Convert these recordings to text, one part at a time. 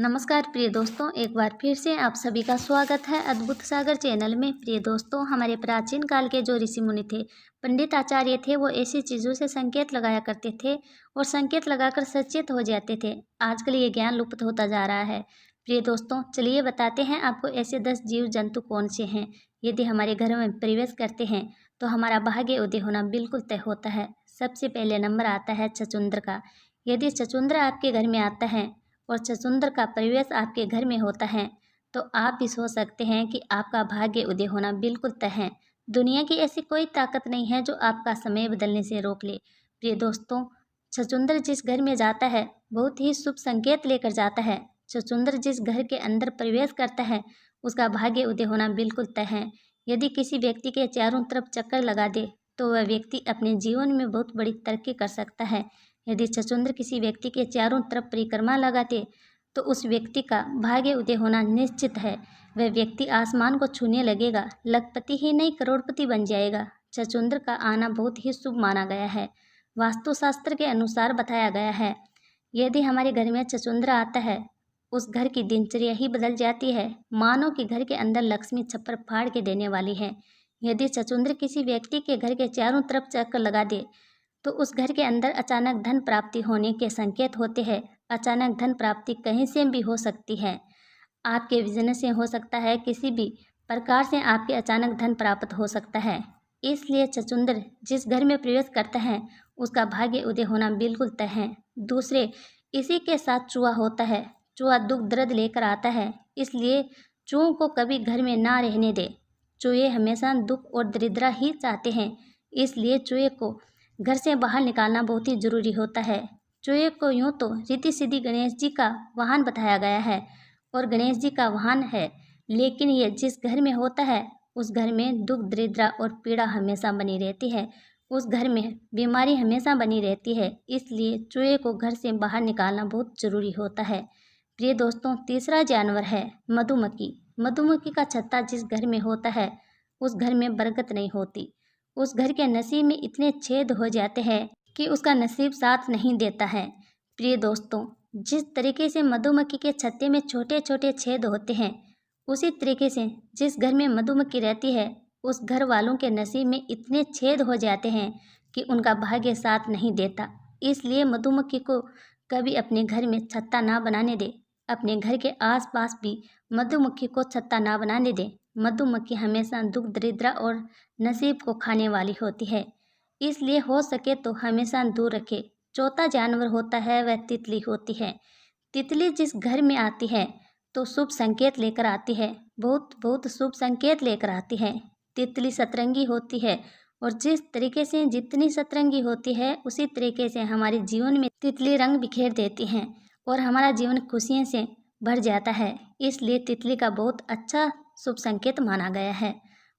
नमस्कार प्रिय दोस्तों, एक बार फिर से आप सभी का स्वागत है अद्भुत सागर चैनल में। प्रिय दोस्तों, हमारे प्राचीन काल के जो ऋषि मुनि थे, पंडित आचार्य थे, वो ऐसी चीज़ों से संकेत लगाया करते थे और संकेत लगाकर सचेत हो जाते थे। आजकल ये ज्ञान लुप्त होता जा रहा है। प्रिय दोस्तों, चलिए बताते हैं आपको ऐसे 10 जीव जंतु कौन से हैं, यदि हमारे घर में प्रवेश करते हैं तो हमारा भाग्य उदय होना बिल्कुल तय होता है। सबसे पहले नंबर आता है छछूंदर का। यदि छछूंदर आपके घर में आता है और छछूंदर का प्रवेश आपके घर में होता है तो आप भी सोच सकते हैं कि आपका भाग्य उदय होना बिल्कुल तय है। दुनिया की ऐसी कोई ताकत नहीं है जो आपका समय बदलने से रोक ले। प्रिय दोस्तों, छछूंदर जिस घर में जाता है बहुत ही शुभ संकेत लेकर जाता है। छछूंदर जिस घर के अंदर प्रवेश करता है उसका भाग्य उदय होना बिल्कुल तय है। यदि किसी व्यक्ति के चारों तरफ चक्कर लगा दे तो वह व्यक्ति अपने जीवन में बहुत बड़ी तरक्की कर सकता है। यदि छछूंदर किसी व्यक्ति के चारों तरफ परिक्रमा लगाते तो उस व्यक्ति का भाग्य उदय होना निश्चित है। वह व्यक्ति आसमान को छूने लगेगा, लखपति ही नहीं करोड़पति बन जाएगा। छछूंदर का आना बहुत ही शुभ माना गया है। वास्तुशास्त्र के अनुसार बताया गया है, यदि हमारे घर में छछूंदर आता है उस घर की दिनचर्या ही बदल जाती है, मानो कि घर के अंदर लक्ष्मी छप्पर फाड़ के देने वाली है। यदि छछूंदर किसी व्यक्ति के घर के चारों तरफ चक्कर लगा दे तो उस घर के अंदर अचानक धन प्राप्ति होने के संकेत होते हैं। अचानक धन प्राप्ति कहीं से भी हो सकती है, आपके बिजनेस से हो सकता है, किसी भी प्रकार से आपके अचानक धन प्राप्त हो सकता है। इसलिए छछूंदर जिस घर में प्रवेश करता है उसका भाग्य उदय होना बिल्कुल तय है। दूसरे, इसी के साथ चूहा होता है। चूहा दुख दर्द लेकर आता है, इसलिए चूहों को कभी घर में ना रहने दे। चूहे हमेशा दुख और दरिद्रा ही चाहते हैं, इसलिए चूहे को घर से बाहर निकालना बहुत ही जरूरी होता है। चूहे को यूँ तो रिद्धि सिद्धि गणेश जी का वाहन बताया गया है और गणेश जी का वाहन है, लेकिन ये जिस घर में होता है उस घर में दुख दरिद्रा और पीड़ा हमेशा बनी रहती है। उस घर में बीमारी हमेशा बनी रहती है, इसलिए चूहे को घर से बाहर निकालना बहुत जरूरी होता है। प्रिय दोस्तों, तीसरा जानवर है मधुमक्खी। मधुमक्खी का छत्ता जिस घर में होता है उस घर में बरकत नहीं होती। उस घर के नसीब में इतने छेद हो जाते हैं कि उसका नसीब साथ नहीं देता है। प्रिय दोस्तों, जिस तरीके से मधुमक्खी के छत्ते में छोटे छोटे छेद होते हैं, उसी तरीके से जिस घर में मधुमक्खी रहती है उस घर वालों के नसीब में इतने छेद हो जाते हैं कि उनका भाग्य साथ नहीं देता। इसलिए मधुमक्खी को कभी अपने घर में छत्ता ना बनाने दे। अपने घर के आसपास भी मधुमक्खी को छत्ता ना बनाने दे। मधुमक्खी हमेशा दुख दरिद्रा और नसीब को खाने वाली होती है, इसलिए हो सके तो हमेशा दूर रखे। चौथा जानवर होता है वह तितली होती है। तितली जिस घर में आती है तो शुभ संकेत लेकर आती है, बहुत बहुत शुभ संकेत लेकर आती है। तितली सतरंगी होती है और जिस तरीके से जितनी सतरंगी होती है उसी तरीके से हमारे जीवन में तितली रंग बिखेर देती हैं और हमारा जीवन खुशियों से भर जाता है। इसलिए तितली का बहुत अच्छा शुभ संकेत माना गया है।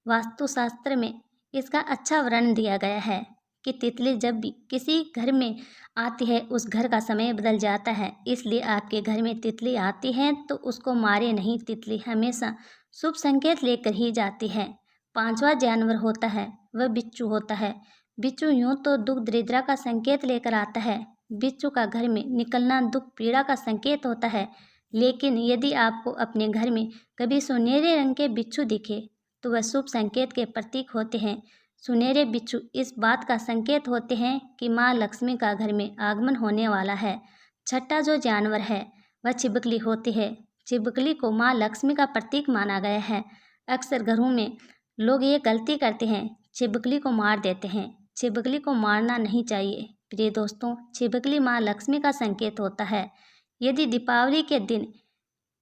वास्तुशास्त्र में इसका अच्छा वर्णन दिया गया है कि तितली जब भी किसी घर में आती है उस घर का समय बदल जाता है। इसलिए आपके घर में तितली आती है तो उसको मारे नहीं, तितली हमेशा शुभ संकेत लेकर ही जाती है। पांचवा जानवर होता है वह बिच्छू होता है। बिच्छू यूँ तो दुख दरिद्रा का संकेत लेकर आता है। बिच्छू का घर में निकलना दुख पीड़ा का संकेत होता है, लेकिन यदि आपको अपने घर में कभी सुनहरे रंग के बिच्छू दिखे तो वह शुभ संकेत के प्रतीक होते हैं। सुनहरे बिच्छू इस बात का संकेत होते हैं कि माँ लक्ष्मी का घर में आगमन होने वाला है। छठा जो जानवर है वह छिपकली होती है। छिपकली को माँ लक्ष्मी का प्रतीक माना गया है। अक्सर घरों में लोग ये गलती करते हैं, छिपकली को मार देते हैं। छिपकली को मारना नहीं चाहिए। प्रिय दोस्तों, छिपकली माँ लक्ष्मी का संकेत होता है। यदि दीपावली के दिन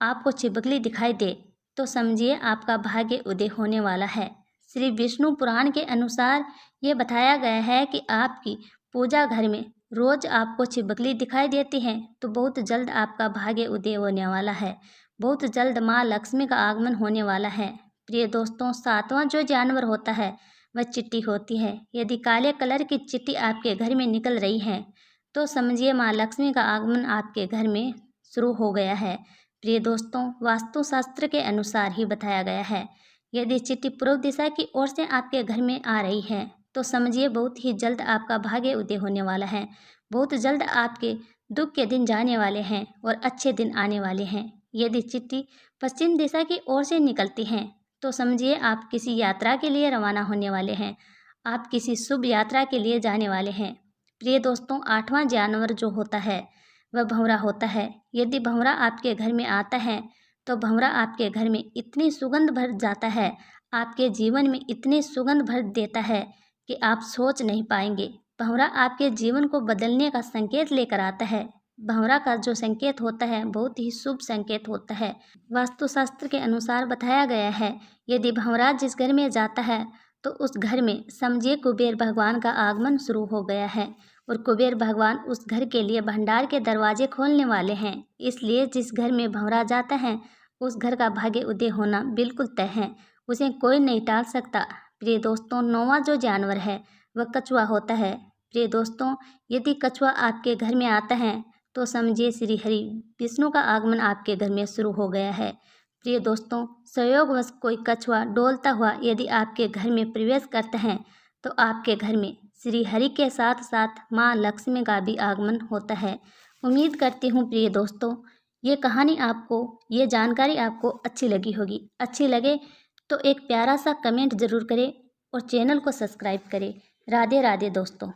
आपको छिपकली दिखाई दे तो समझिए आपका भाग्य उदय होने वाला है। श्री विष्णु पुराण के अनुसार ये बताया गया है कि आपकी पूजा घर में रोज आपको छिपकली दिखाई देती है तो बहुत जल्द आपका भाग्य उदय होने वाला है। बहुत जल्द माँ लक्ष्मी का आगमन होने वाला है। प्रिय दोस्तों, सातवां जो जानवर होता है वह चींटी होती है। यदि काले कलर की चींटी आपके घर में निकल रही है तो समझिए माँ लक्ष्मी का आगमन आपके घर में शुरू हो गया है। प्रिय दोस्तों, वास्तुशास्त्र के अनुसार ही बताया गया है, यदि चींटी पूर्व दिशा की ओर से आपके घर में आ रही है तो समझिए बहुत ही जल्द आपका भाग्य उदय होने वाला है। बहुत जल्द आपके दुख के दिन जाने वाले हैं और अच्छे दिन आने वाले हैं। यदि चिट्ठी पश्चिम दिशा की ओर से निकलती है तो समझिए आप किसी यात्रा के लिए रवाना होने वाले हैं। आप किसी शुभ यात्रा के लिए जाने वाले हैं। प्रिय दोस्तों, 8वां जानवर जो होता है वह भंवरा होता है। यदि भंवरा आपके घर में आता है तो भंवरा आपके घर में इतनी सुगंध भर जाता है, आपके जीवन में इतनी सुगंध भर देता है कि आप सोच नहीं पाएंगे। भंवरा आपके जीवन को बदलने का संकेत लेकर आता है। भंवरा का जो संकेत होता है बहुत ही शुभ संकेत होता है। वास्तुशास्त्र के अनुसार बताया गया है, यदि भंवरा जिस घर में जाता है तो उस घर में समझिए कुबेर भगवान का आगमन शुरू हो गया है और कुबेर भगवान उस घर के लिए भंडार के दरवाजे खोलने वाले हैं। इसलिए जिस घर में भंवरा जाता है उस घर का भाग्य उदय होना बिल्कुल तय है, उसे कोई नहीं टाल सकता। प्रिय दोस्तों, 9वां जो जानवर है वह कछुआ होता है। प्रिय दोस्तों, यदि कछुआ आपके घर में आता है तो समझिए श्री हरि विष्णु का आगमन आपके घर में शुरू हो गया है। प्रिय दोस्तों, संयोगवश कोई कछुआ डोलता हुआ यदि आपके घर में प्रवेश करता है तो आपके घर में श्री हरि के साथ साथ माँ लक्ष्मी का भी आगमन होता है। उम्मीद करती हूँ प्रिय दोस्तों ये कहानी आपको, ये जानकारी आपको अच्छी लगी होगी। अच्छी लगे तो एक प्यारा सा कमेंट ज़रूर करें और चैनल को सब्सक्राइब करें। राधे राधे दोस्तों।